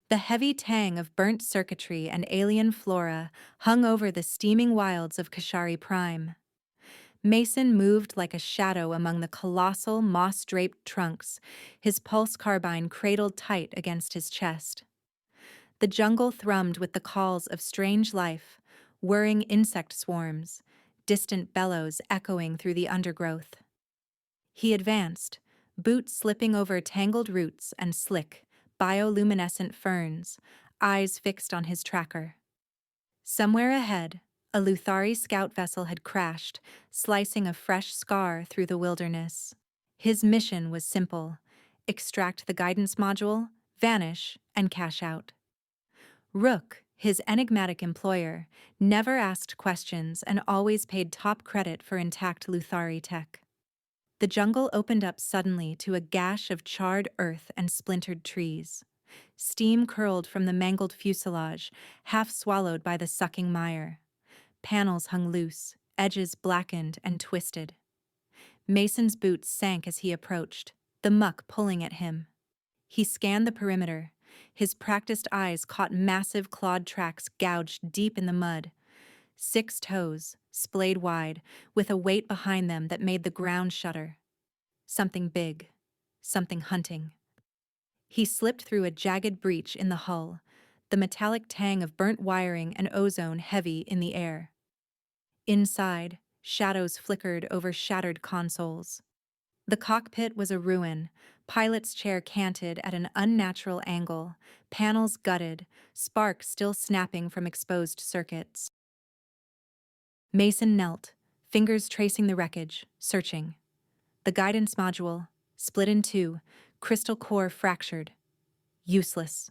The heavy tang of burnt circuitry and alien flora hung over the steaming wilds of Kashari Prime. Mason moved like a shadow among the colossal, moss-draped trunks, his pulse carbine cradled tight against his chest. The jungle thrummed with the calls of strange life, whirring insect swarms, distant bellows echoing through the undergrowth. He advanced, boots slipping over tangled roots and slick, bioluminescent ferns, eyes fixed on his tracker. Somewhere ahead, a Luthari scout vessel had crashed, slicing a fresh scar through the wilderness. His mission was simple: extract the guidance module, vanish, and cash out. Rook, his enigmatic employer, never asked questions and always paid top credit for intact Luthari tech. The jungle opened up suddenly to a gash of charred earth and splintered trees. Steam curled from the mangled fuselage, half swallowed by the sucking mire. Panels hung loose, edges blackened and twisted. Mason's boots sank as he approached, the muck pulling at him. He scanned the perimeter. His practiced eyes caught massive clawed tracks gouged deep in the mud. 6 toes, splayed wide, with a weight behind them that made the ground shudder. Something big. Something hunting. He slipped through a jagged breach in the hull, the metallic tang of burnt wiring and ozone heavy in the air. Inside, shadows flickered over shattered consoles. The cockpit was a ruin, pilot's chair canted at an unnatural angle, panels gutted, sparks still snapping from exposed circuits. Mason knelt, fingers tracing the wreckage, searching. The guidance module, split in two, crystal core fractured. Useless.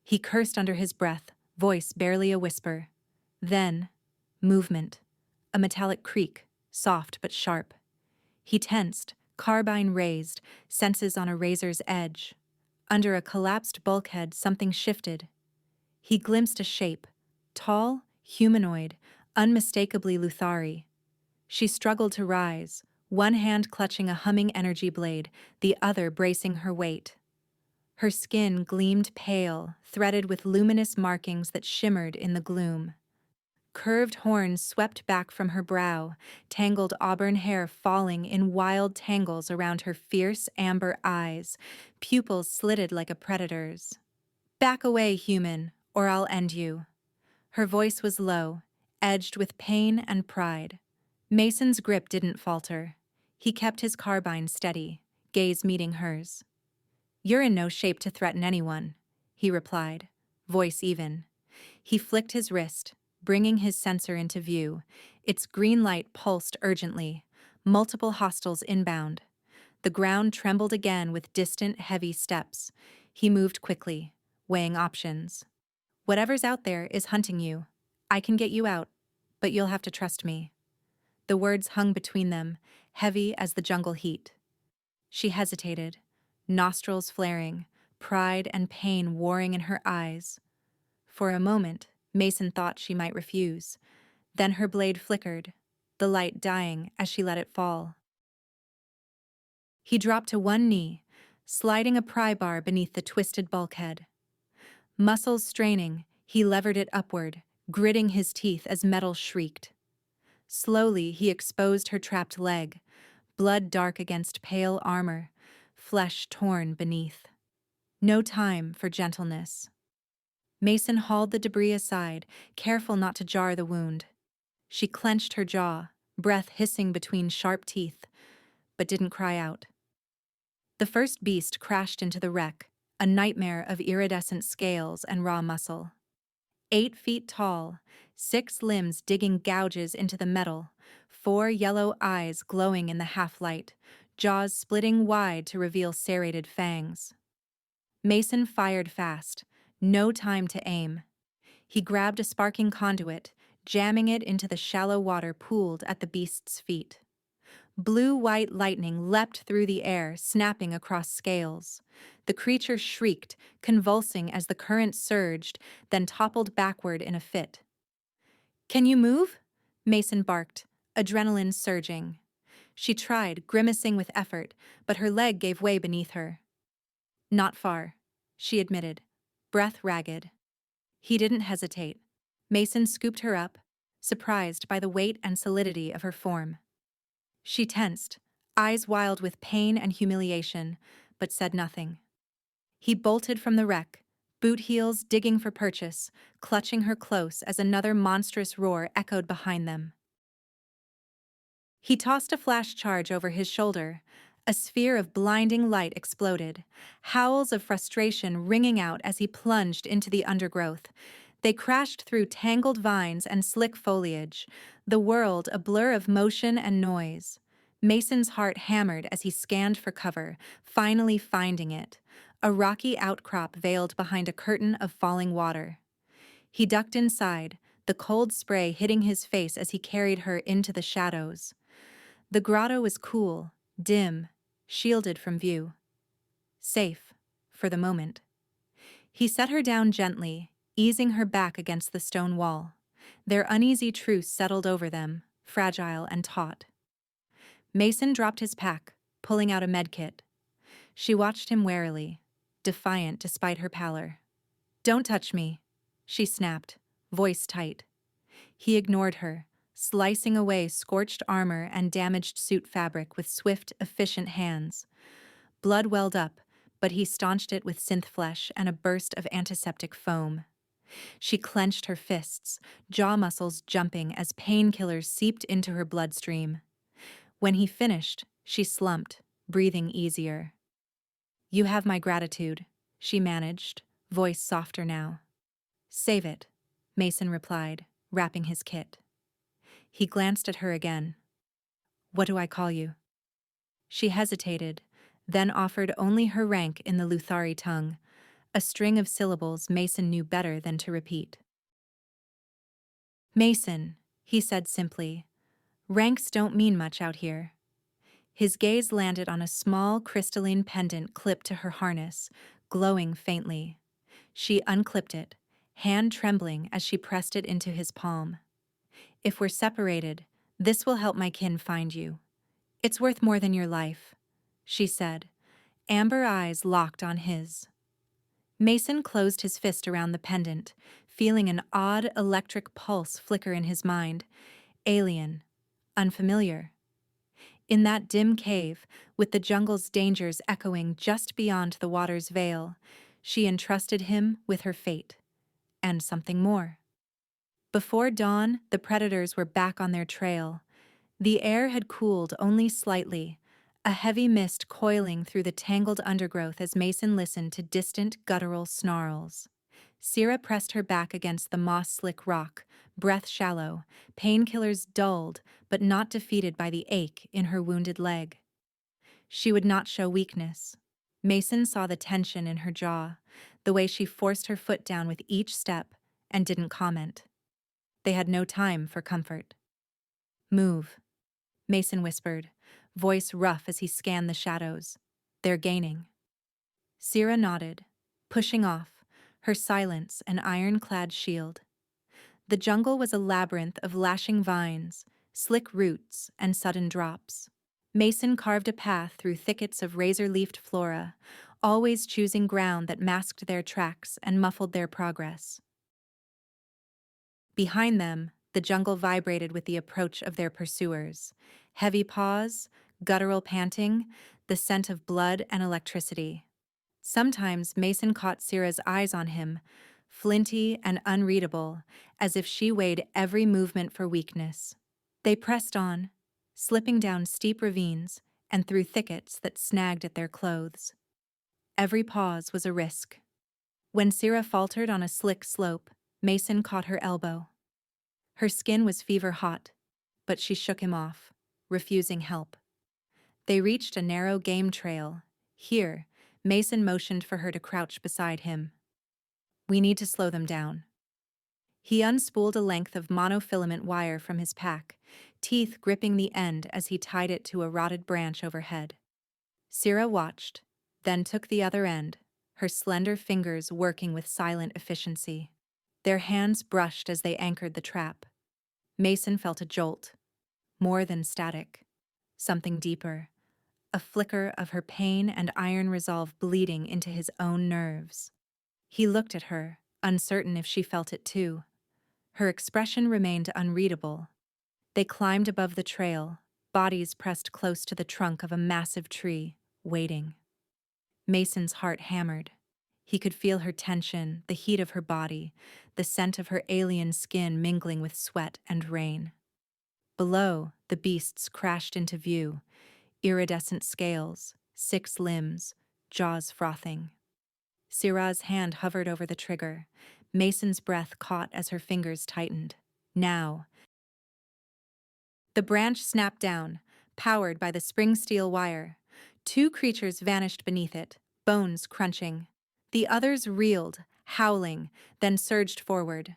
He cursed under his breath, voice barely a whisper. Then, movement. A metallic creak, soft but sharp. He tensed, carbine raised, senses on a razor's edge. Under a collapsed bulkhead, something shifted. He glimpsed a shape, tall, humanoid, unmistakably Luthari. She struggled to rise, one hand clutching a humming energy blade, the other bracing her weight. Her skin gleamed pale, threaded with luminous markings that shimmered in the gloom. Curved horns swept back from her brow, tangled auburn hair falling in wild tangles around her fierce amber eyes, pupils slitted like a predator's. "Back away, human, or I'll end you." Her voice was low, edged with pain and pride. Mason's grip didn't falter. He kept his carbine steady, gaze meeting hers. "You're in no shape to threaten anyone," he replied, voice even. He flicked his wrist, bringing his sensor into view. Its green light pulsed urgently, multiple hostiles inbound. The ground trembled again with distant, heavy steps. He moved quickly, weighing options. "Whatever's out there is hunting you. I can get you out, but you'll have to trust me." The words hung between them, heavy as the jungle heat. She hesitated, nostrils flaring, pride and pain warring in her eyes. For a moment, Mason thought she might refuse. Then her blade flickered, the light dying as she let it fall. He dropped to one knee, sliding a pry bar beneath the twisted bulkhead. Muscles straining, he levered it upward, gritting his teeth as metal shrieked. Slowly, he exposed her trapped leg, blood dark against pale armor, flesh torn beneath. No time for gentleness. Mason hauled the debris aside, careful not to jar the wound. She clenched her jaw, breath hissing between sharp teeth, but didn't cry out. The first beast crashed into the wreck, a nightmare of iridescent scales and raw muscle. 8 feet tall, 6 limbs digging gouges into the metal, 4 yellow eyes glowing in the half-light, jaws splitting wide to reveal serrated fangs. Mason fired fast, no time to aim. He grabbed a sparking conduit, jamming it into the shallow water pooled at the beast's feet. Blue-white lightning leapt through the air, snapping across scales. The creature shrieked, convulsing as the current surged, then toppled backward in a fit. "Can you move?" Mason barked, adrenaline surging. She tried, grimacing with effort, but her leg gave way beneath her. "Not far," she admitted, breath ragged. He didn't hesitate. Mason scooped her up, surprised by the weight and solidity of her form. She tensed, eyes wild with pain and humiliation, but said nothing. He bolted from the wreck, boot heels digging for purchase, clutching her close as another monstrous roar echoed behind them. He tossed a flash charge over his shoulder. A sphere of blinding light exploded, howls of frustration ringing out as he plunged into the undergrowth. They crashed through tangled vines and slick foliage, the world a blur of motion and noise. Mason's heart hammered as he scanned for cover, finally finding it, a rocky outcrop veiled behind a curtain of falling water. He ducked inside, the cold spray hitting his face as he carried her into the shadows. The grotto was cool, dim, shielded from view. Safe, for the moment. He set her down gently, easing her back against the stone wall. Their uneasy truce settled over them, fragile and taut. Mason dropped his pack, pulling out a medkit. She watched him warily, defiant despite her pallor. "Don't touch me," she snapped, voice tight. He ignored her, slicing away scorched armor and damaged suit fabric with swift, efficient hands. Blood welled up, but he staunched it with synth flesh and a burst of antiseptic foam. She clenched her fists, jaw muscles jumping as painkillers seeped into her bloodstream. When he finished, she slumped, breathing easier. "You have my gratitude," she managed, voice softer now. "Save it," Mason replied, wrapping his kit. He glanced at her again. "What do I call you?" She hesitated, then offered only her rank in the Luthari tongue, a string of syllables Mason knew better than to repeat. "Mason," he said simply. "Ranks don't mean much out here." His gaze landed on a small crystalline pendant clipped to her harness, glowing faintly. She unclipped it, hand trembling as she pressed it into his palm. "If we're separated, this will help my kin find you. It's worth more than your life," she said, amber eyes locked on his. Mason closed his fist around the pendant, feeling an odd electric pulse flicker in his mind. Alien. Unfamiliar. In that dim cave, with the jungle's dangers echoing just beyond the water's veil, she entrusted him with her fate. And something more. Before dawn, the predators were back on their trail. The air had cooled only slightly, a heavy mist coiling through the tangled undergrowth as Mason listened to distant guttural snarls. Syrah pressed her back against the moss-slick rock, breath shallow, painkillers dulled but not defeated by the ache in her wounded leg. She would not show weakness. Mason saw the tension in her jaw, the way she forced her foot down with each step, and didn't comment. They had no time for comfort. "Move," Mason whispered, voice rough as he scanned the shadows. "They're gaining." Syrah nodded, pushing off, her silence an ironclad shield. The jungle was a labyrinth of lashing vines, slick roots, and sudden drops. Mason carved a path through thickets of razor-leafed flora, always choosing ground that masked their tracks and muffled their progress. Behind them, the jungle vibrated with the approach of their pursuers. Heavy paws, guttural panting, the scent of blood and electricity. Sometimes Mason caught Syrah's eyes on him, flinty and unreadable, as if she weighed every movement for weakness. They pressed on, slipping down steep ravines and through thickets that snagged at their clothes. Every pause was a risk. When Syrah faltered on a slick slope, Mason caught her elbow. Her skin was fever-hot, but she shook him off, refusing help. They reached a narrow game trail. Here, Mason motioned for her to crouch beside him. "We need to slow them down." He unspooled a length of monofilament wire from his pack, teeth gripping the end as he tied it to a rotted branch overhead. Syrah watched, then took the other end, her slender fingers working with silent efficiency. Their hands brushed as they anchored the trap. Mason felt a jolt. More than static. Something deeper. A flicker of her pain and iron resolve bleeding into his own nerves. He looked at her, uncertain if she felt it too. Her expression remained unreadable. They climbed above the trail, bodies pressed close to the trunk of a massive tree, waiting. Mason's heart hammered. He could feel her tension, the heat of her body, the scent of her alien skin mingling with sweat and rain. Below, the beasts crashed into view, iridescent scales, 6 limbs, jaws frothing. Syrah's hand hovered over the trigger. Mason's breath caught as her fingers tightened. Now. The branch snapped down, powered by the spring steel wire. 2 creatures vanished beneath it, bones crunching. The others reeled, howling, then surged forward.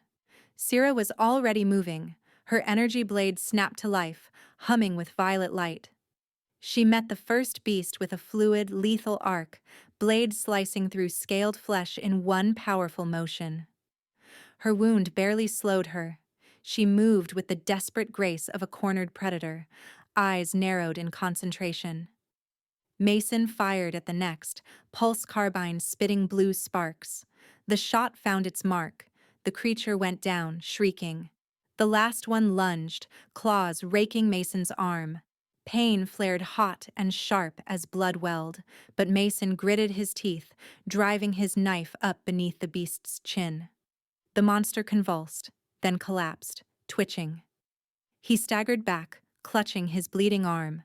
Syrah was already moving. Her energy blade snapped to life, humming with violet light. She met the first beast with a fluid, lethal arc, blade slicing through scaled flesh in one powerful motion. Her wound barely slowed her. She moved with the desperate grace of a cornered predator, eyes narrowed in concentration. Mason fired at the next, pulse carbine spitting blue sparks. The shot found its mark. The creature went down, shrieking. The last one lunged, claws raking Mason's arm. Pain flared hot and sharp as blood welled, but Mason gritted his teeth, driving his knife up beneath the beast's chin. The monster convulsed, then collapsed, twitching. He staggered back, clutching his bleeding arm.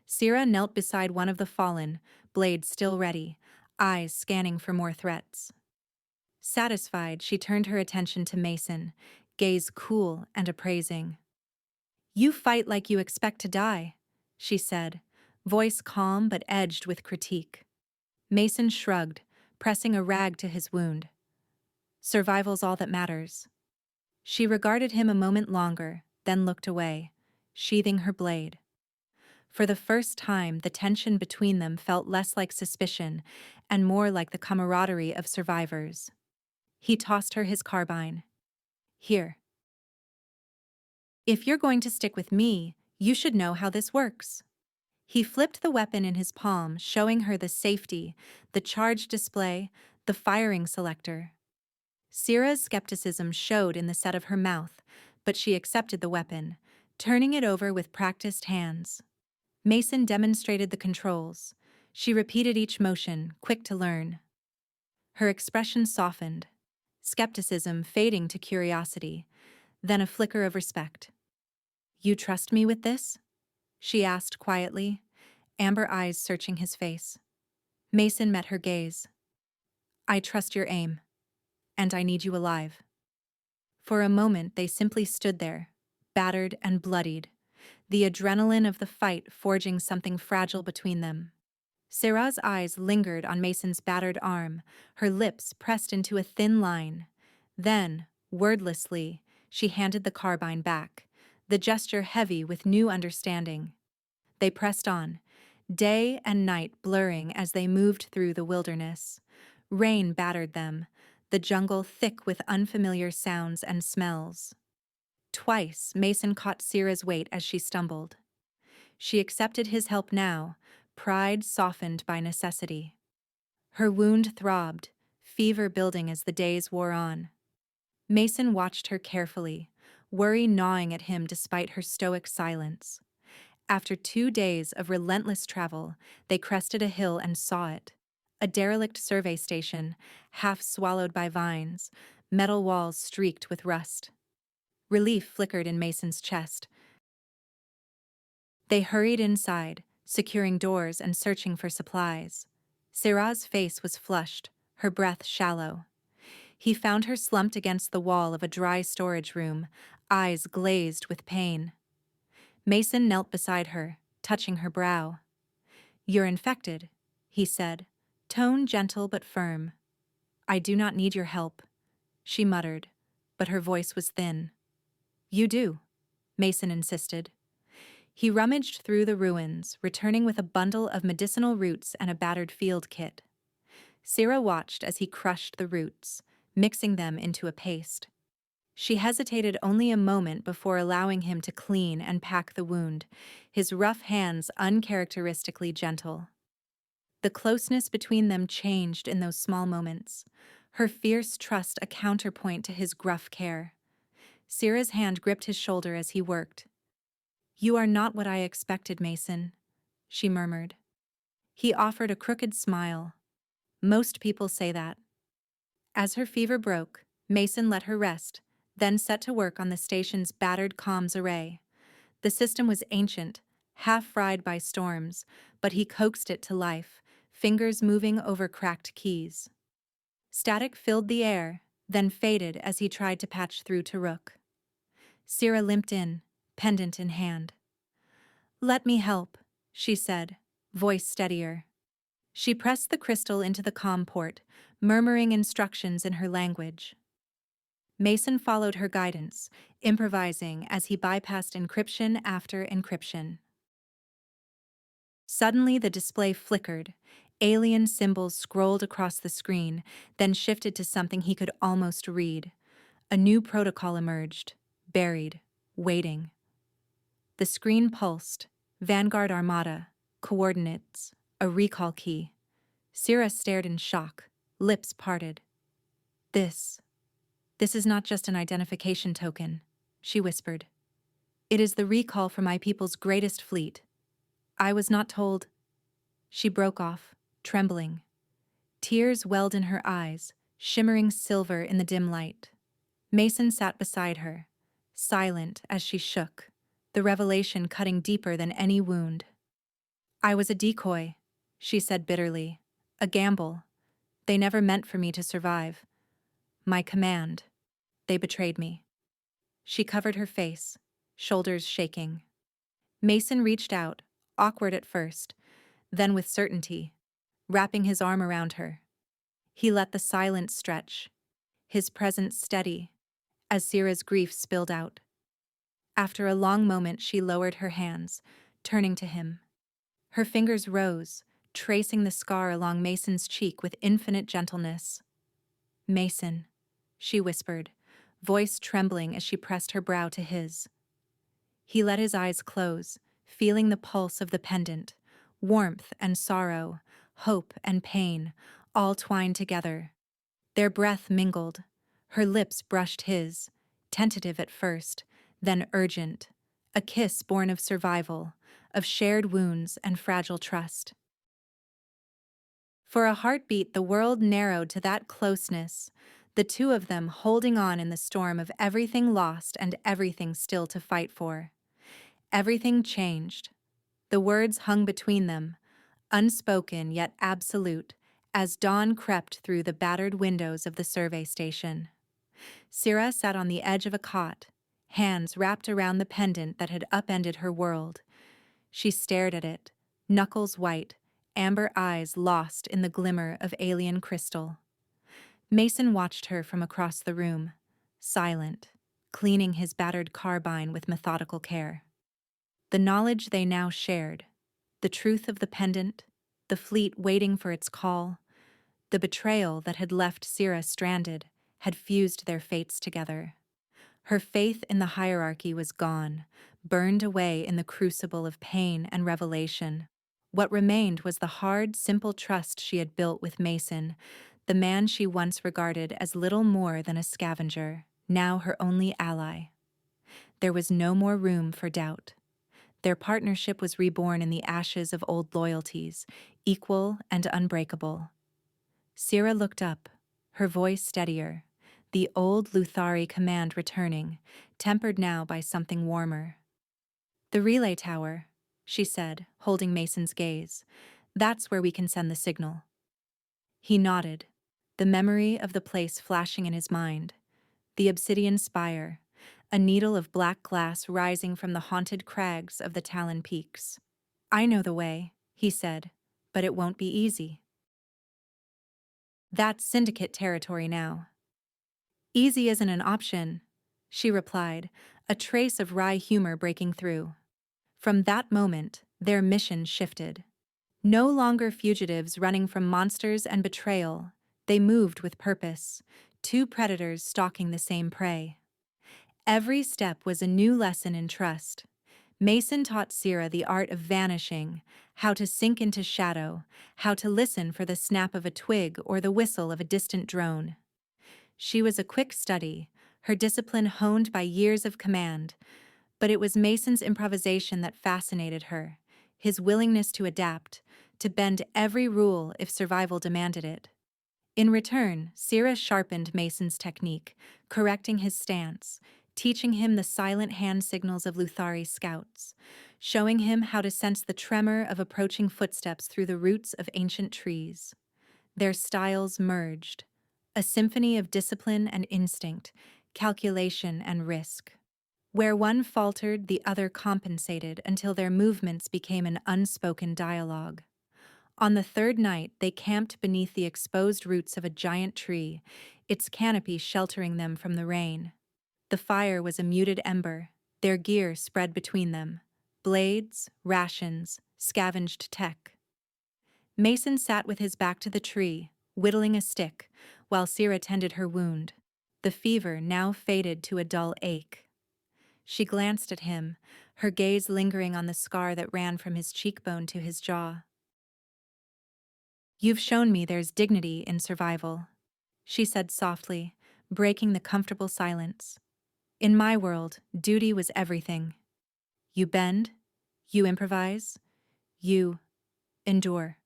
Syrah knelt beside one of the fallen, blade still ready, eyes scanning for more threats. Satisfied, she turned her attention to Mason, gaze cool and appraising. "You fight like you expect to die," she said, voice calm but edged with critique. Mason shrugged, pressing a rag to his wound. "Survival's all that matters." She regarded him a moment longer, then looked away, sheathing her blade. For the first time, the tension between them felt less like suspicion and more like the camaraderie of survivors. He tossed her his carbine. "Here. If you're going to stick with me, you should know how this works." He flipped the weapon in his palm, showing her the safety, the charge display, the firing selector. Syrah's skepticism showed in the set of her mouth, but she accepted the weapon, turning it over with practiced hands. Mason demonstrated the controls. She repeated each motion, quick to learn. Her expression softened, skepticism fading to curiosity, then a flicker of respect. "You trust me with this?" she asked quietly, amber eyes searching his face. Mason met her gaze. "I trust your aim, and I need you alive." For a moment they simply stood there, battered and bloodied, the adrenaline of the fight forging something fragile between them. Syrah's eyes lingered on Mason's battered arm, her lips pressed into a thin line. Then, wordlessly, she handed the carbine back, the gesture heavy with new understanding. They pressed on, day and night blurring as they moved through the wilderness. Rain battered them, the jungle thick with unfamiliar sounds and smells. Twice, Mason caught Syrah's weight as she stumbled. She accepted his help now, pride softened by necessity. Her wound throbbed, fever building as the days wore on. Mason watched her carefully, worry gnawing at him despite her stoic silence. After 2 days of relentless travel, they crested a hill and saw it. A derelict survey station, half swallowed by vines, metal walls streaked with rust. Relief flickered in Mason's chest. They hurried inside, securing doors and searching for supplies. Syrah's face was flushed, her breath shallow. He found her slumped against the wall of a dry storage room, eyes glazed with pain. Mason knelt beside her, touching her brow. "You're infected," he said, tone gentle but firm. "I do not need your help," she muttered, but her voice was thin. "You do," Mason insisted. He rummaged through the ruins, returning with a bundle of medicinal roots and a battered field kit. Syrah watched as he crushed the roots, mixing them into a paste. She hesitated only a moment before allowing him to clean and pack the wound, his rough hands uncharacteristically gentle. The closeness between them changed in those small moments. her fierce trust a counterpoint to his gruff care. Syrah's hand gripped his shoulder as he worked. "You are not what I expected, Mason," she murmured. He offered a crooked smile. "Most people say that." As her fever broke, Mason let her rest, then set to work on the station's battered comms array. The system was ancient, half-fried by storms, but he coaxed it to life, fingers moving over cracked keys. Static filled the air, then faded as he tried to patch through to Rook. Syrah limped in, pendant in hand. "Let me help," she said, voice steadier. She pressed the crystal into the comm port, murmuring instructions in her language. Mason followed her guidance, improvising as he bypassed encryption after encryption. Suddenly the display flickered. Alien symbols scrolled across the screen, then shifted to something he could almost read. A new protocol emerged, buried, waiting. The screen pulsed. Vanguard Armada, coordinates, a recall key. Syrah stared in shock, lips parted. This is not just an identification token," she whispered. "It is the recall for my people's greatest fleet. I was not told—" She broke off, trembling. Tears welled in her eyes, shimmering silver in the dim light. Mason sat beside her, silent as she shook, the revelation cutting deeper than any wound. "I was a decoy," she said bitterly. "A gamble. They never meant for me to survive. My command. They betrayed me." She covered her face, shoulders shaking. Mason reached out, awkward at first, then with certainty, wrapping his arm around her. He let the silence stretch, his presence steady, as Syrah's grief spilled out. After a long moment, she lowered her hands, turning to him. Her fingers rose, tracing the scar along Mason's cheek with infinite gentleness. "Mason," she whispered, voice trembling as she pressed her brow to his. He let his eyes close, feeling the pulse of the pendant, warmth and sorrow, hope and pain, all twined together. Their breath mingled. Her lips brushed his, tentative at first, then urgent, a kiss born of survival, of shared wounds and fragile trust. For a heartbeat, the world narrowed to that closeness, the two of them holding on in the storm of everything lost and everything still to fight for. Everything changed. The words hung between them, unspoken yet absolute, as dawn crept through the battered windows of the survey station. Syrah sat on the edge of a cot, hands wrapped around the pendant that had upended her world. She stared at it, knuckles white, amber eyes lost in the glimmer of alien crystal. Mason watched her from across the room, silent, cleaning his battered carbine with methodical care. The knowledge they now shared, the truth of the pendant, the fleet waiting for its call, the betrayal that had left Syrah stranded, had fused their fates together. Her faith in the hierarchy was gone, burned away in the crucible of pain and revelation. What remained was the hard, simple trust she had built with Mason, the man she once regarded as little more than a scavenger, now her only ally. There was no more room for doubt. Their partnership was reborn in the ashes of old loyalties, equal and unbreakable. Syrah looked up, her voice steadier, the old Luthari command returning, tempered now by something warmer. "The relay tower," she said, holding Mason's gaze. "That's where we can send the signal." He nodded, the memory of the place flashing in his mind. The obsidian spire, a needle of black glass rising from the haunted crags of the Talon Peaks. "I know the way," he said, "but it won't be easy." "That's Syndicate territory now." "Easy isn't an option," she replied, a trace of wry humor breaking through. From that moment, their mission shifted. No longer fugitives running from monsters and betrayal, they moved with purpose, two predators stalking the same prey. Every step was a new lesson in trust. Mason taught Syrah the art of vanishing, how to sink into shadow, how to listen for the snap of a twig or the whistle of a distant drone. She was a quick study, her discipline honed by years of command, but it was Mason's improvisation that fascinated her, his willingness to adapt, to bend every rule if survival demanded it. In return, Syrah sharpened Mason's technique, correcting his stance, teaching him the silent hand signals of Luthari scouts, showing him how to sense the tremor of approaching footsteps through the roots of ancient trees. Their styles merged, a symphony of discipline and instinct, calculation and risk. Where one faltered, the other compensated until their movements became an unspoken dialogue. On the third night, they camped beneath the exposed roots of a giant tree, its canopy sheltering them from the rain. The fire was a muted ember, their gear spread between them. Blades, rations, scavenged tech. Mason sat with his back to the tree, whittling a stick, while Syrah tended her wound. The fever now faded to a dull ache. She glanced at him, her gaze lingering on the scar that ran from his cheekbone to his jaw. "You've shown me there's dignity in survival," she said softly, breaking the comfortable silence. "In my world, duty was everything. You bend, you improvise, you endure."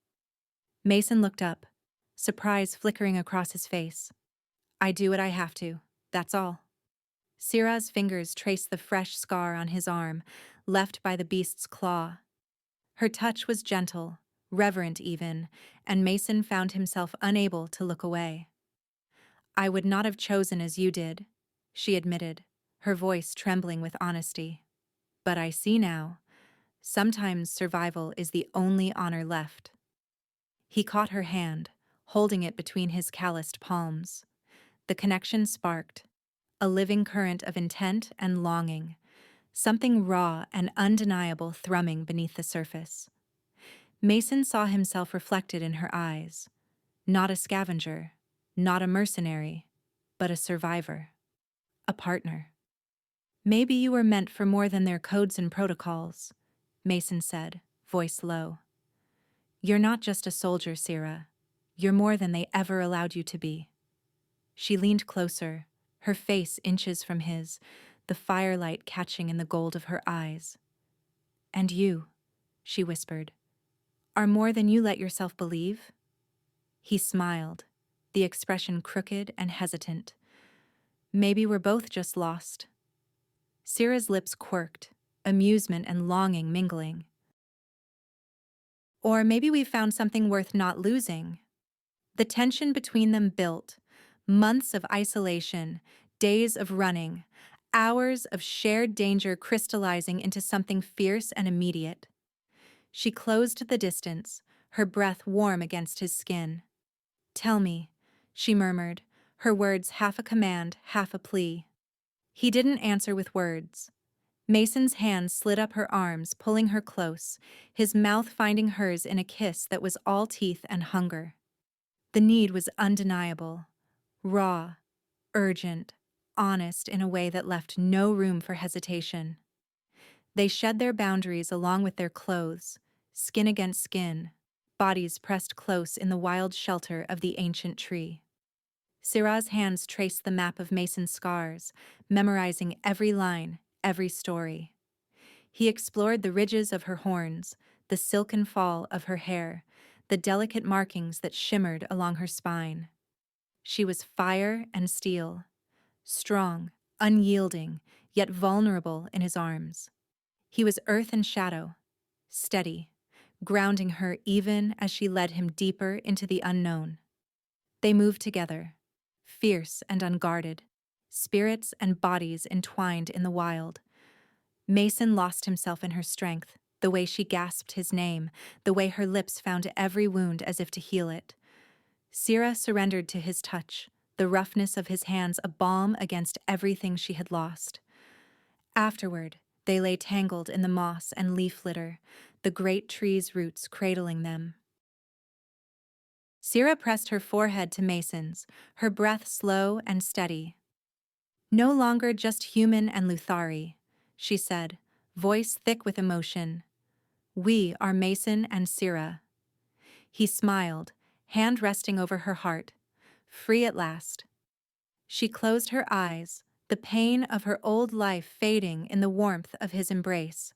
Mason looked up, surprise flickering across his face. "I do what I have to, that's all." Syrah's fingers traced the fresh scar on his arm, left by the beast's claw. Her touch was gentle, reverent even, and Mason found himself unable to look away. "I would not have chosen as you did," she admitted, her voice trembling with honesty. "But I see now. Sometimes survival is the only honor left." He caught her hand, holding it between his calloused palms. The connection sparked, a living current of intent and longing, something raw and undeniable thrumming beneath the surface. Mason saw himself reflected in her eyes, not a scavenger, not a mercenary, but a survivor, a partner. "Maybe you were meant for more than their codes and protocols," Mason said, voice low. "You're not just a soldier, Syrah. You're more than they ever allowed you to be." She leaned closer, her face inches from his, the firelight catching in the gold of her eyes. "And you," she whispered, "are more than you let yourself believe?" He smiled, the expression crooked and hesitant. "Maybe we're both just lost." Syrah's lips quirked, amusement and longing mingling. "Or maybe we found something worth not losing." The tension between them built, months of isolation, days of running, hours of shared danger crystallizing into something fierce and immediate. She closed the distance, her breath warm against his skin. "Tell me," she murmured, her words half a command, half a plea. He didn't answer with words. Mason's hand slid up her arms, pulling her close, his mouth finding hers in a kiss that was all teeth and hunger. The need was undeniable, raw, urgent, honest in a way that left no room for hesitation. They shed their boundaries along with their clothes, skin against skin, bodies pressed close in the wild shelter of the ancient tree. Syrah's hands traced the map of Mason's scars, memorizing every line, every story. He explored the ridges of her horns, the silken fall of her hair, the delicate markings that shimmered along her spine. She was fire and steel, strong, unyielding, yet vulnerable in his arms. He was earth and shadow, steady, grounding her even as she led him deeper into the unknown. They moved together, fierce and unguarded, spirits and bodies entwined in the wild. Mason lost himself in her strength, the way she gasped his name, the way her lips found every wound as if to heal it. Syrah surrendered to his touch, the roughness of his hands a balm against everything she had lost. Afterward, they lay tangled in the moss and leaf litter, the great tree's roots cradling them. Syrah pressed her forehead to Mason's, her breath slow and steady. "No longer just human and Luthari," she said, voice thick with emotion. "We are Mason and Syrah." He smiled, hand resting over her heart. "Free at last." She closed her eyes, the pain of her old life fading in the warmth of his embrace.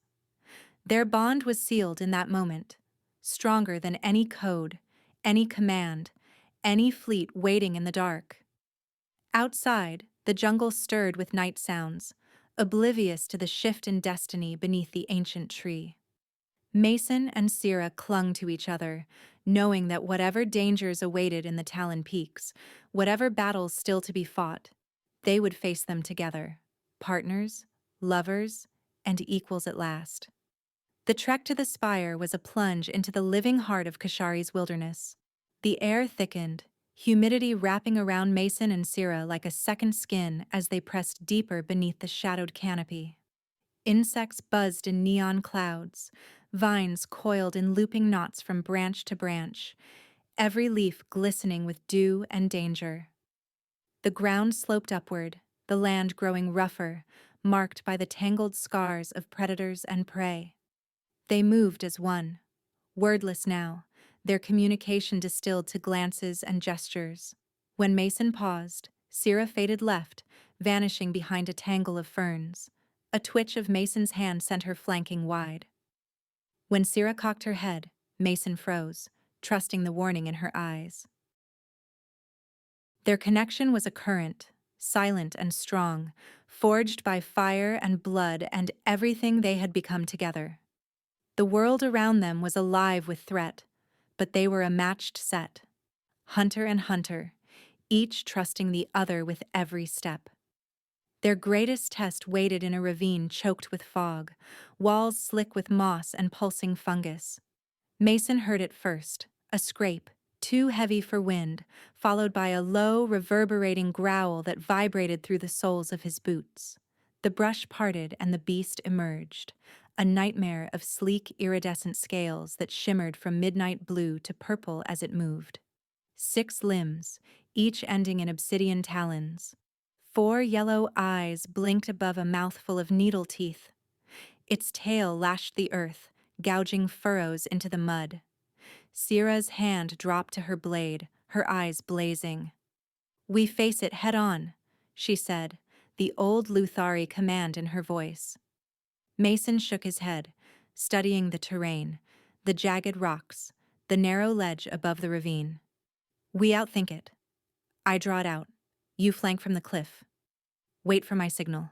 Their bond was sealed in that moment, stronger than any code, any command, any fleet waiting in the dark. Outside, the jungle stirred with night sounds, oblivious to the shift in destiny beneath the ancient tree. Mason and Syrah clung to each other, knowing that whatever dangers awaited in the Talon Peaks, whatever battles still to be fought, they would face them together, partners, lovers, and equals at last. The trek to the spire was a plunge into the living heart of Kashari's wilderness. The air thickened, humidity wrapping around Mason and Syrah like a second skin as they pressed deeper beneath the shadowed canopy. Insects buzzed in neon clouds, vines coiled in looping knots from branch to branch, every leaf glistening with dew and danger. The ground sloped upward, the land growing rougher, marked by the tangled scars of predators and prey. They moved as one, wordless now, their communication distilled to glances and gestures. When Mason paused, Syrah faded left, vanishing behind a tangle of ferns. A twitch of Mason's hand sent her flanking wide. When Syrah cocked her head, Mason froze, trusting the warning in her eyes. Their connection was a current, silent and strong, forged by fire and blood and everything they had become together. The world around them was alive with threat, but they were a matched set. Hunter and hunter, each trusting the other with every step. Their greatest test waited in a ravine choked with fog, walls slick with moss and pulsing fungus. Mason heard it first, a scrape, too heavy for wind, followed by a low, reverberating growl that vibrated through the soles of his boots. The brush parted and the beast emerged, a nightmare of sleek, iridescent scales that shimmered from midnight blue to purple as it moved. 6 limbs, each ending in obsidian talons. 4 yellow eyes blinked above a mouthful of needle teeth. Its tail lashed the earth, gouging furrows into the mud. Syrah's hand dropped to her blade, her eyes blazing. "We face it head on," she said, the old Luthari command in her voice. Mason shook his head, studying the terrain, the jagged rocks, the narrow ledge above the ravine. "We outthink it. I draw it out. You flank from the cliff. Wait for my signal."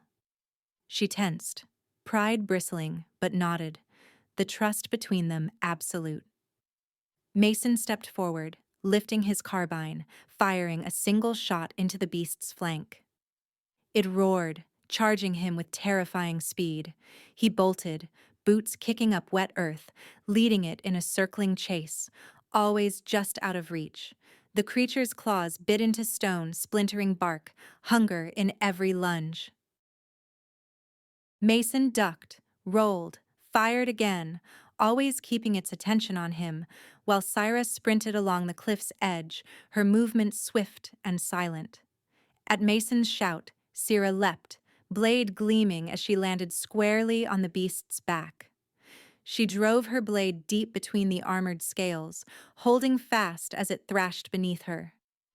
She tensed, pride bristling, but nodded, the trust between them absolute. Mason stepped forward, lifting his carbine, firing a single shot into the beast's flank. It roared, charging him with terrifying speed. He bolted, boots kicking up wet earth, leading it in a circling chase, always just out of reach. The creature's claws bit into stone, splintering bark, hunger in every lunge. Mason ducked, rolled, fired again, always keeping its attention on him, while Syrah sprinted along the cliff's edge, her movement swift and silent. At Mason's shout, Syrah leapt, blade gleaming as she landed squarely on the beast's back. She drove her blade deep between the armored scales, holding fast as it thrashed beneath her.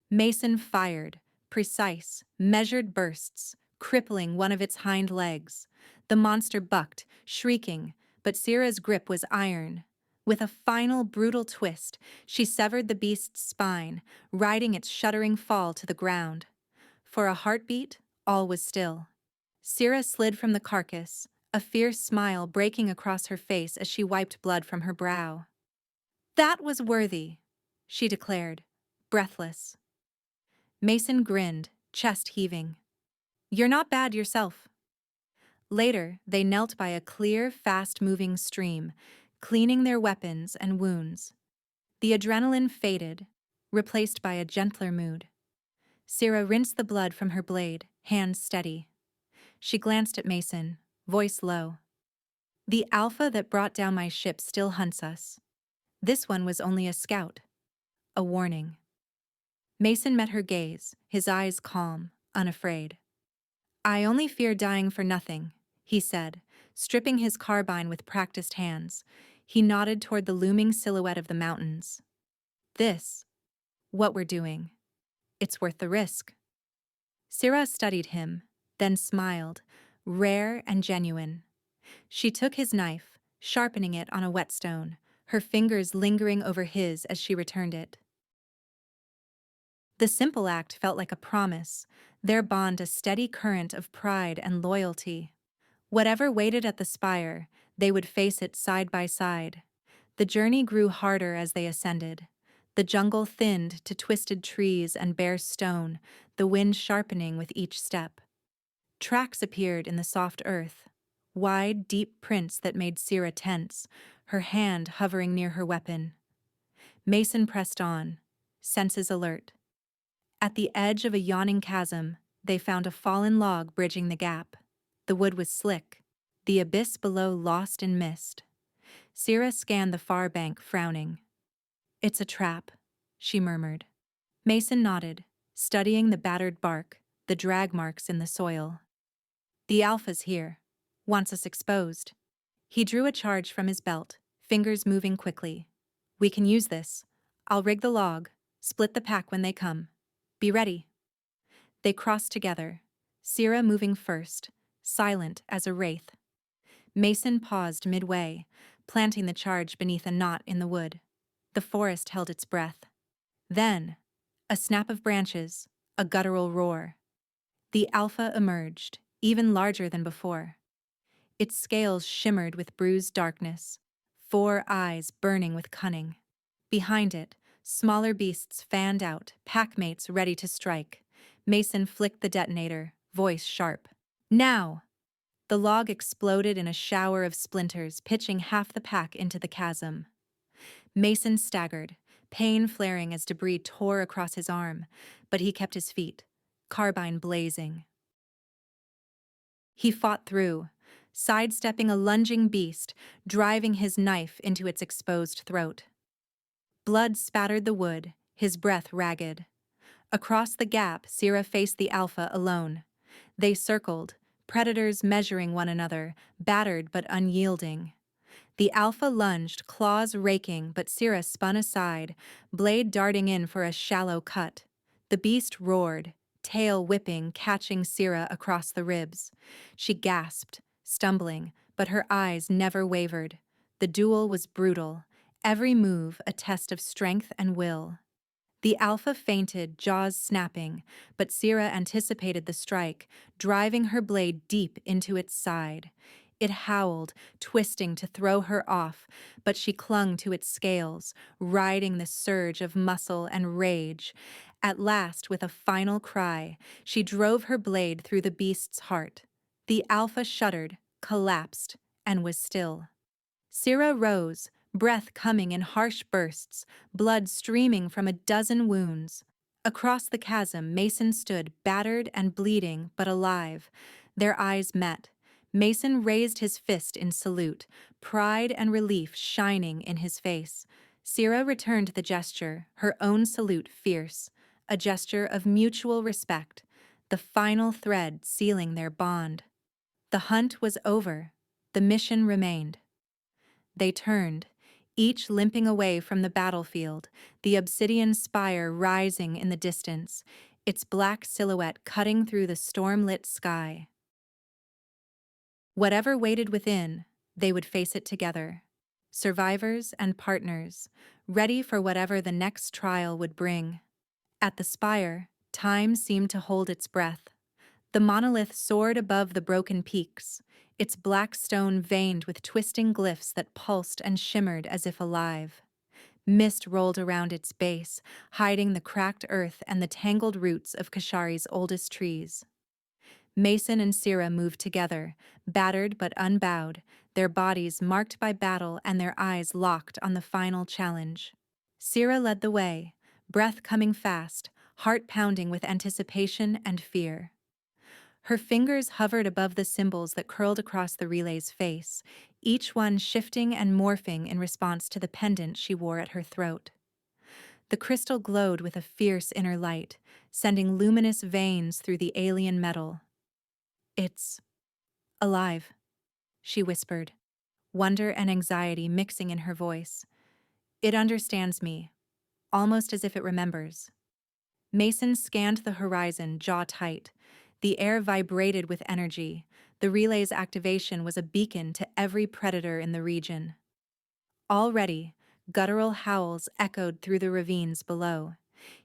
Mason fired, precise, measured bursts, crippling one of its hind legs. The monster bucked, shrieking, but Syrah's grip was iron. With a final brutal twist, she severed the beast's spine, riding its shuddering fall to the ground. For a heartbeat, all was still. Syrah slid from the carcass, a fierce smile breaking across her face as she wiped blood from her brow. "That was worthy," she declared, breathless. Mason grinned, chest heaving. "You're not bad yourself." Later, they knelt by a clear, fast-moving stream, cleaning their weapons and wounds. The adrenaline faded, replaced by a gentler mood. Syrah rinsed the blood from her blade, hands steady. She glanced at Mason, voice low. "The alpha that brought down my ship still hunts us. This one was only a scout. A warning." Mason met her gaze, his eyes calm, unafraid. "I only fear dying for nothing," he said, stripping his carbine with practiced hands. He nodded toward the looming silhouette of the mountains. "This, what we're doing, it's worth the risk." Syrah studied him, then smiled, rare and genuine. She took his knife, sharpening it on a whetstone, her fingers lingering over his as she returned it. The simple act felt like a promise, their bond a steady current of pride and loyalty. Whatever waited at the spire, they would face it side by side. The journey grew harder as they ascended. The jungle thinned to twisted trees and bare stone, the wind sharpening with each step. Tracks appeared in the soft earth, wide, deep prints that made Syrah tense, her hand hovering near her weapon. Mason pressed on, senses alert. At the edge of a yawning chasm, they found a fallen log bridging the gap. The wood was slick, the abyss below lost in mist. Syrah scanned the far bank, frowning. "It's a trap," she murmured. Mason nodded, studying the battered bark, the drag marks in the soil. "The Alpha's here. Wants us exposed." He drew a charge from his belt, fingers moving quickly. "We can use this. I'll rig the log, split the pack when they come. Be ready." They crossed together, Syrah moving first, silent as a wraith. Mason paused midway, planting the charge beneath a knot in the wood. The forest held its breath. Then, a snap of branches, a guttural roar. The Alpha emerged, even larger than before. Its scales shimmered with bruised darkness, 4 eyes burning with cunning. Behind it, smaller beasts fanned out, packmates ready to strike. Mason flicked the detonator, voice sharp. "Now!" The log exploded in a shower of splinters, pitching half the pack into the chasm. Mason staggered, pain flaring as debris tore across his arm, but he kept his feet, carbine blazing. He fought through, sidestepping a lunging beast, driving his knife into its exposed throat. Blood spattered the wood, his breath ragged. Across the gap, Syrah faced the Alpha alone. They circled, predators measuring one another, battered but unyielding. The Alpha lunged, claws raking, but Syrah spun aside, blade darting in for a shallow cut. The beast roared, tail whipping, catching Syrah across the ribs. She gasped, stumbling, but her eyes never wavered. The duel was brutal, every move a test of strength and will. The Alpha feinted, jaws snapping, but Syrah anticipated the strike, driving her blade deep into its side. It howled, twisting to throw her off, but she clung to its scales, riding the surge of muscle and rage. At last, with a final cry, she drove her blade through the beast's heart. The Alpha shuddered, collapsed, and was still. Syrah rose, breath coming in harsh bursts, blood streaming from a dozen wounds. Across the chasm, Mason stood, battered and bleeding, but alive. Their eyes met. Mason raised his fist in salute, pride and relief shining in his face. Syrah returned the gesture, her own salute fierce, a gesture of mutual respect, the final thread sealing their bond. The hunt was over. The mission remained. They turned, each limping away from the battlefield, the obsidian spire rising in the distance, its black silhouette cutting through the storm-lit sky. Whatever waited within, they would face it together, survivors and partners, ready for whatever the next trial would bring. At the spire, time seemed to hold its breath. The monolith soared above the broken peaks, its black stone veined with twisting glyphs that pulsed and shimmered as if alive. Mist rolled around its base, hiding the cracked earth and the tangled roots of Kashari's oldest trees. Mason and Syrah moved together, battered but unbowed, their bodies marked by battle and their eyes locked on the final challenge. Syrah led the way, breath coming fast, heart pounding with anticipation and fear. Her fingers hovered above the symbols that curled across the relay's face, each one shifting and morphing in response to the pendant she wore at her throat. The crystal glowed with a fierce inner light, sending luminous veins through the alien metal. "It's alive," she whispered, wonder and anxiety mixing in her voice. "It understands me, almost as if it remembers." Mason scanned the horizon, jaw tight, The air vibrated with energy. The relay's activation was a beacon to every predator in the region. Already, guttural howls echoed through the ravines below.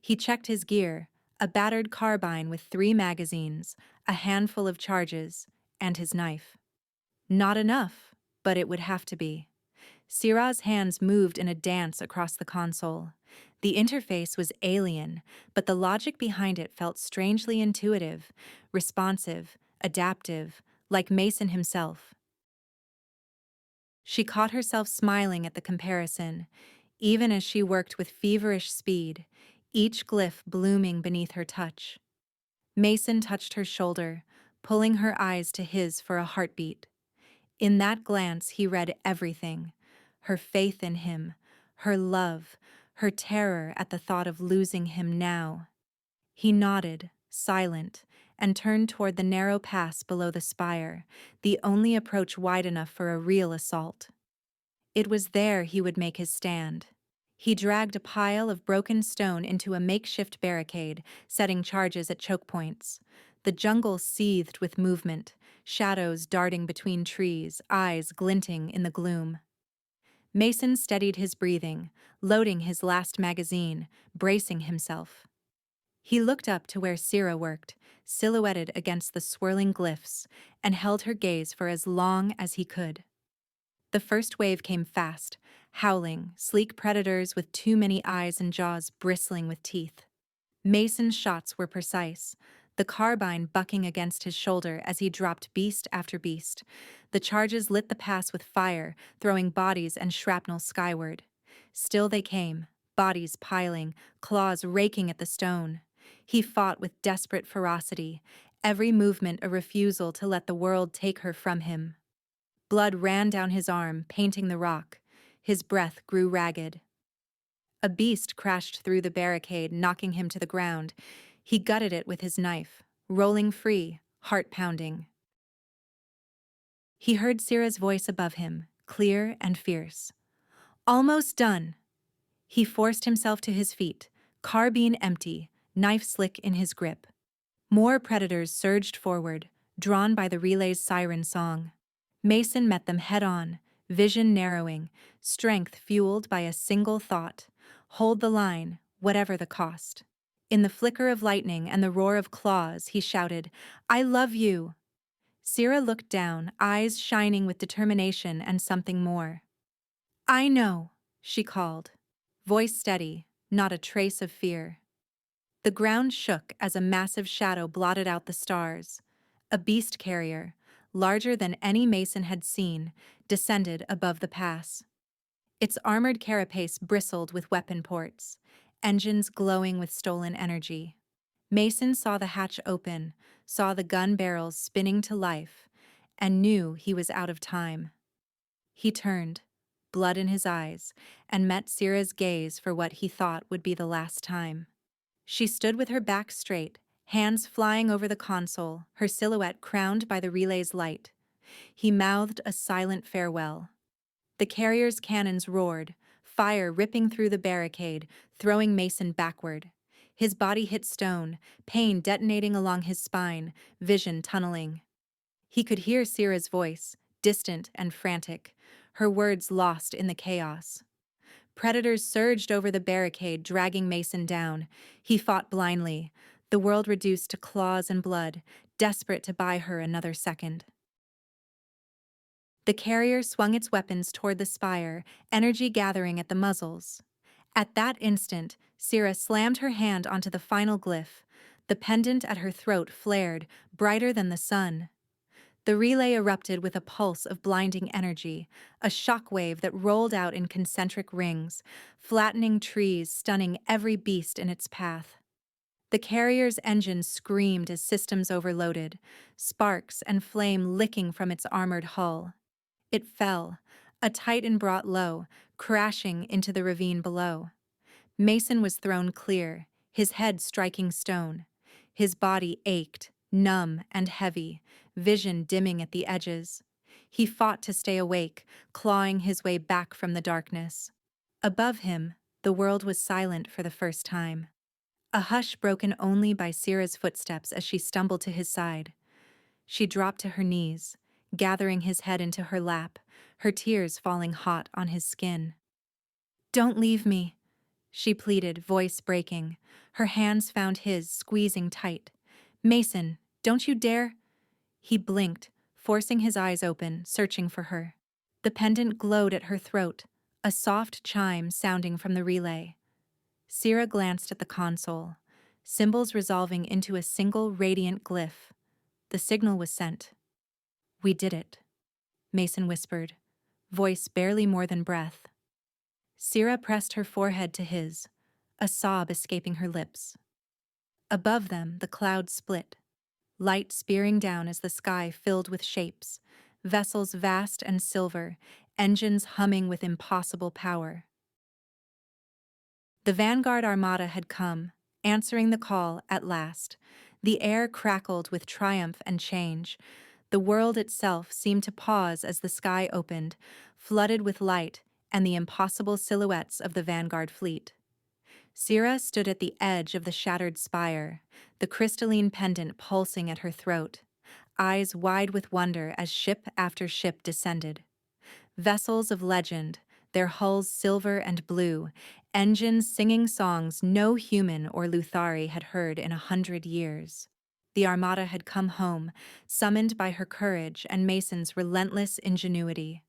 He checked his gear, a battered carbine with 3 magazines, a handful of charges, and his knife. Not enough, but it would have to be. Sirah's hands moved in a dance across the console. The interface was alien, but the logic behind it felt strangely intuitive, responsive, adaptive, like Mason himself. She caught herself smiling at the comparison, even as she worked with feverish speed, each glyph blooming beneath her touch. Mason touched her shoulder, pulling her eyes to his for a heartbeat. In that glance he read everything: her faith in him, her love, her terror at the thought of losing him now. He nodded, silent, and turned toward the narrow pass below the spire, the only approach wide enough for a real assault. It was there he would make his stand. He dragged a pile of broken stone into a makeshift barricade, setting charges at choke points. The jungle seethed with movement, shadows darting between trees, eyes glinting in the gloom. Mason steadied his breathing, loading his last magazine, bracing himself. He looked up to where Sirah worked, silhouetted against the swirling glyphs, and held her gaze for as long as he could. The first wave came fast, howling, sleek predators with too many eyes and jaws bristling with teeth. Mason's shots were precise, the carbine bucking against his shoulder as he dropped beast after beast. The charges lit the pass with fire, throwing bodies and shrapnel skyward. Still they came, bodies piling, claws raking at the stone. He fought with desperate ferocity, every movement a refusal to let the world take her from him. Blood ran down his arm, painting the rock. His breath grew ragged. A beast crashed through the barricade, knocking him to the ground. He gutted it with his knife, rolling free, heart pounding. He heard Sirah's voice above him, clear and fierce. Almost done. He forced himself to his feet, carbine empty, knife slick in his grip. More predators surged forward, drawn by the relay's siren song. Mason met them head-on, vision narrowing, strength fueled by a single thought: hold the line, whatever the cost. In the flicker of lightning and the roar of claws, he shouted, "I love you!" Sirah looked down, eyes shining with determination and something more. "I know," she called, voice steady, not a trace of fear. The ground shook as a massive shadow blotted out the stars. A beast carrier, larger than any Mason had seen, descended above the pass. Its armored carapace bristled with weapon ports, engines glowing with stolen energy. Mason saw the hatch open, saw the gun barrels spinning to life, and knew he was out of time. He turned, blood in his eyes, and met Sirah's gaze for what he thought would be the last time. She stood with her back straight, hands flying over the console, her silhouette crowned by the relay's light. He mouthed a silent farewell. The carrier's cannons roared, fire ripping through the barricade, throwing Mason backward. His body hit stone, pain detonating along his spine, vision tunneling. He could hear Sirah's voice, distant and frantic, her words lost in the chaos. Predators surged over the barricade, dragging Mason down. He fought blindly, the world reduced to claws and blood, desperate to buy her another second. The carrier swung its weapons toward the spire, energy gathering at the muzzles. At that instant, Sirah slammed her hand onto the final glyph. The pendant at her throat flared, brighter than the sun. The relay erupted with a pulse of blinding energy, a shockwave that rolled out in concentric rings, flattening trees, stunning every beast in its path. The carrier's engine screamed as systems overloaded, sparks and flame licking from its armored hull. It fell, a Titan brought low, crashing into the ravine below. Mason was thrown clear, his head striking stone. His body ached, numb and heavy, vision dimming at the edges. He fought to stay awake, clawing his way back from the darkness. Above him, the world was silent for the first time. A hush broken only by Syrah's footsteps as she stumbled to his side. She dropped to her knees, gathering his head into her lap, her tears falling hot on his skin. "Don't leave me," she pleaded, voice breaking. Her hands found his, squeezing tight. "Mason, don't you dare." He blinked, forcing his eyes open, searching for her. The pendant glowed at her throat, a soft chime sounding from the relay. Syrah glanced at the console, symbols resolving into a single radiant glyph. The signal was sent. "We did it," Mason whispered, voice barely more than breath. Syrah pressed her forehead to his, a sob escaping her lips. Above them, the clouds split, light spearing down as the sky filled with shapes, vessels vast and silver, engines humming with impossible power. The Vanguard Armada had come, answering the call at last. The air crackled with triumph and change. The world itself seemed to pause as the sky opened, flooded with light and the impossible silhouettes of the Vanguard fleet. Syrah stood at the edge of the shattered spire, the crystalline pendant pulsing at her throat, eyes wide with wonder as ship after ship descended. Vessels of legend, their hulls silver and blue, engines singing songs no human or Luthari had heard in 100 years. The Armada had come home, summoned by her courage and Mason's relentless ingenuity.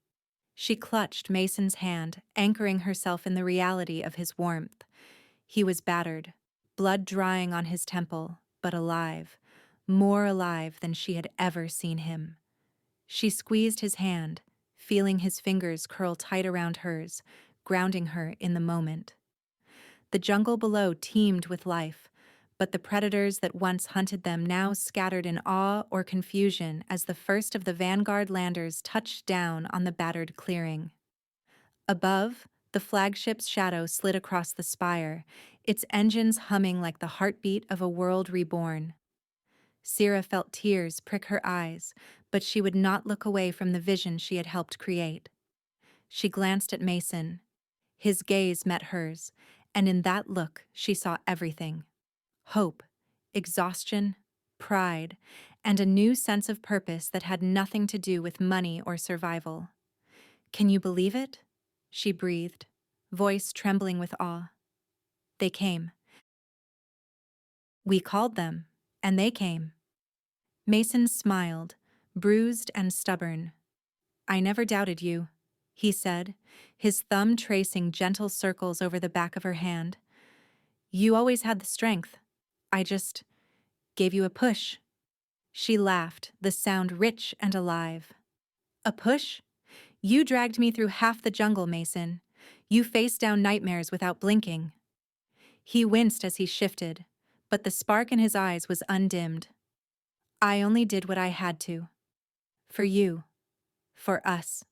She clutched Mason's hand, anchoring herself in the reality of his warmth. He was battered, blood drying on his temple, but alive, more alive than she had ever seen him. She squeezed his hand, feeling his fingers curl tight around hers, grounding her in the moment. The jungle below teemed with life, but the predators that once hunted them now scattered in awe or confusion as the first of the Vanguard landers touched down on the battered clearing. Above, the flagship's shadow slid across the spire, its engines humming like the heartbeat of a world reborn. Syrah felt tears prick her eyes, but she would not look away from the vision she had helped create. She glanced at Mason. His gaze met hers, and in that look she saw everything: hope, exhaustion, pride, and a new sense of purpose that had nothing to do with money or survival. "Can you believe it?" she breathed, voice trembling with awe. "They came. We called them, and they came." Mason smiled, bruised and stubborn. "I never doubted you," he said, his thumb tracing gentle circles over the back of her hand. "You always had the strength. I just gave you a push." She laughed, the sound rich and alive. "A push? You dragged me through half the jungle, Mason. You faced down nightmares without blinking." He winced as he shifted, but the spark in his eyes was undimmed. "I only did what I had to. For you. For us."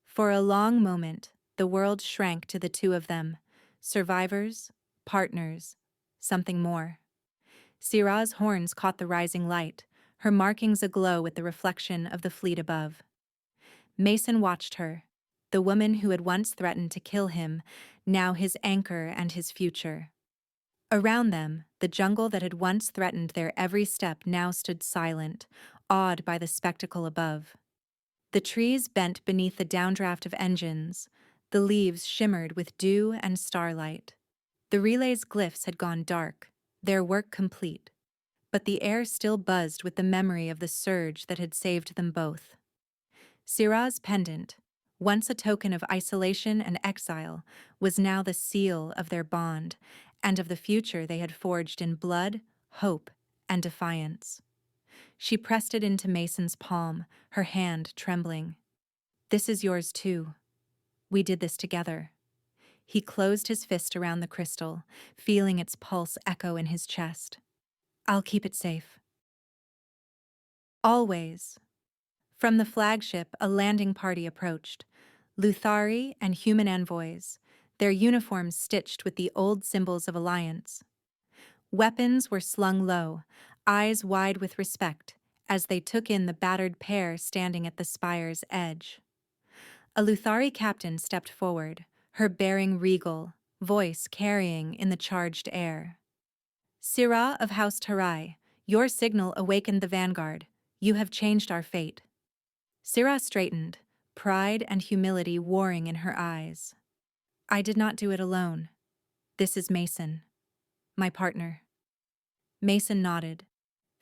For a long moment, the world shrank to the two of them, survivors, partners, something more. Syrah's horns caught the rising light, her markings aglow with the reflection of the fleet above. Mason watched her, the woman who had once threatened to kill him, now his anchor and his future. Around them, the jungle that had once threatened their every step now stood silent, awed by the spectacle above. The trees bent beneath the downdraft of engines, the leaves shimmered with dew and starlight. The relay's glyphs had gone dark, their work complete, but the air still buzzed with the memory of the surge that had saved them both. Syrah's pendant, once a token of isolation and exile, was now the seal of their bond and of the future they had forged in blood, hope, and defiance. She pressed it into Mason's palm, her hand trembling. "This is yours too. We did this together." He closed his fist around the crystal, feeling its pulse echo in his chest. "I'll keep it safe." Always. From the flagship, a landing party approached. Luthari and human envoys, their uniforms stitched with the old symbols of alliance. Weapons were slung low, eyes wide with respect, as they took in the battered pair standing at the spire's edge. A Luthari captain stepped forward, her bearing regal, voice carrying in the charged air. Sirah of House Tarai, your signal awakened the vanguard. You have changed our fate. Sirah straightened, pride and humility warring in her eyes. I did not do it alone. This is Mason, my partner. Mason nodded,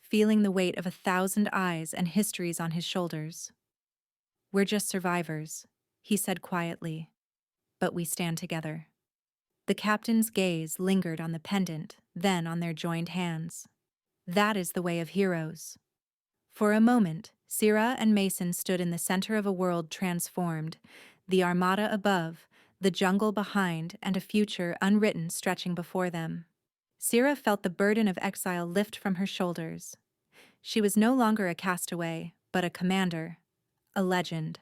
feeling the weight of 1,000 eyes and histories on his shoulders. We're just survivors, he said quietly, but we stand together. The captain's gaze lingered on the pendant, then on their joined hands. That is the way of heroes. For a moment, Sirah and Mason stood in the center of a world transformed, the armada above, the jungle behind, and a future unwritten stretching before them. Sirah felt the burden of exile lift from her shoulders. She was no longer a castaway, but a commander, a legend.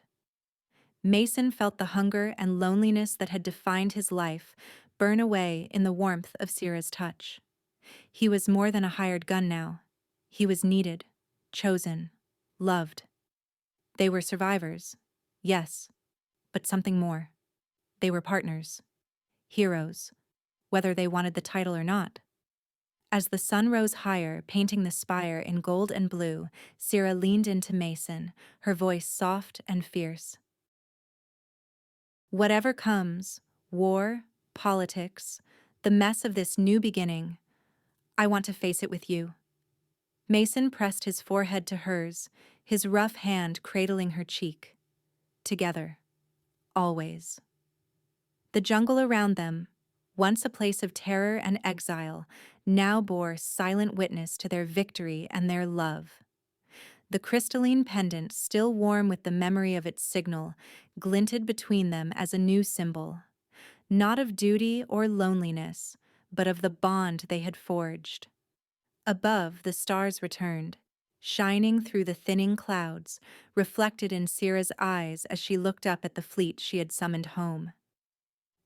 Mason felt the hunger and loneliness that had defined his life burn away in the warmth of Sirah's touch. He was more than a hired gun now. He was needed, chosen, loved. They were survivors, yes, but something more. They were partners, heroes, whether they wanted the title or not. As the sun rose higher, painting the spire in gold and blue, Sirah leaned into Mason, her voice soft and fierce. Whatever comes, war, politics, the mess of this new beginning, I want to face it with you. Mason pressed his forehead to hers, his rough hand cradling her cheek. Together. Always. The jungle around them, once a place of terror and exile, now bore silent witness to their victory and their love. The crystalline pendant, still warm with the memory of its signal, glinted between them as a new symbol, not of duty or loneliness, but of the bond they had forged. Above, the stars returned, shining through the thinning clouds, reflected in Sirah's eyes as she looked up at the fleet she had summoned home.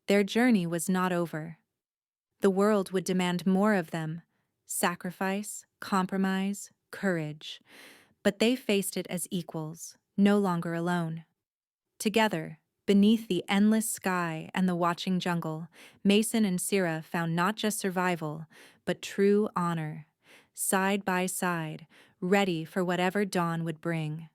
Their journey was not over. The world would demand more of them, sacrifice, compromise, courage, but they faced it as equals, no longer alone. Together, beneath the endless sky and the watching jungle, Mason and Sirah found not just survival, but true honor, side by side, ready for whatever dawn would bring.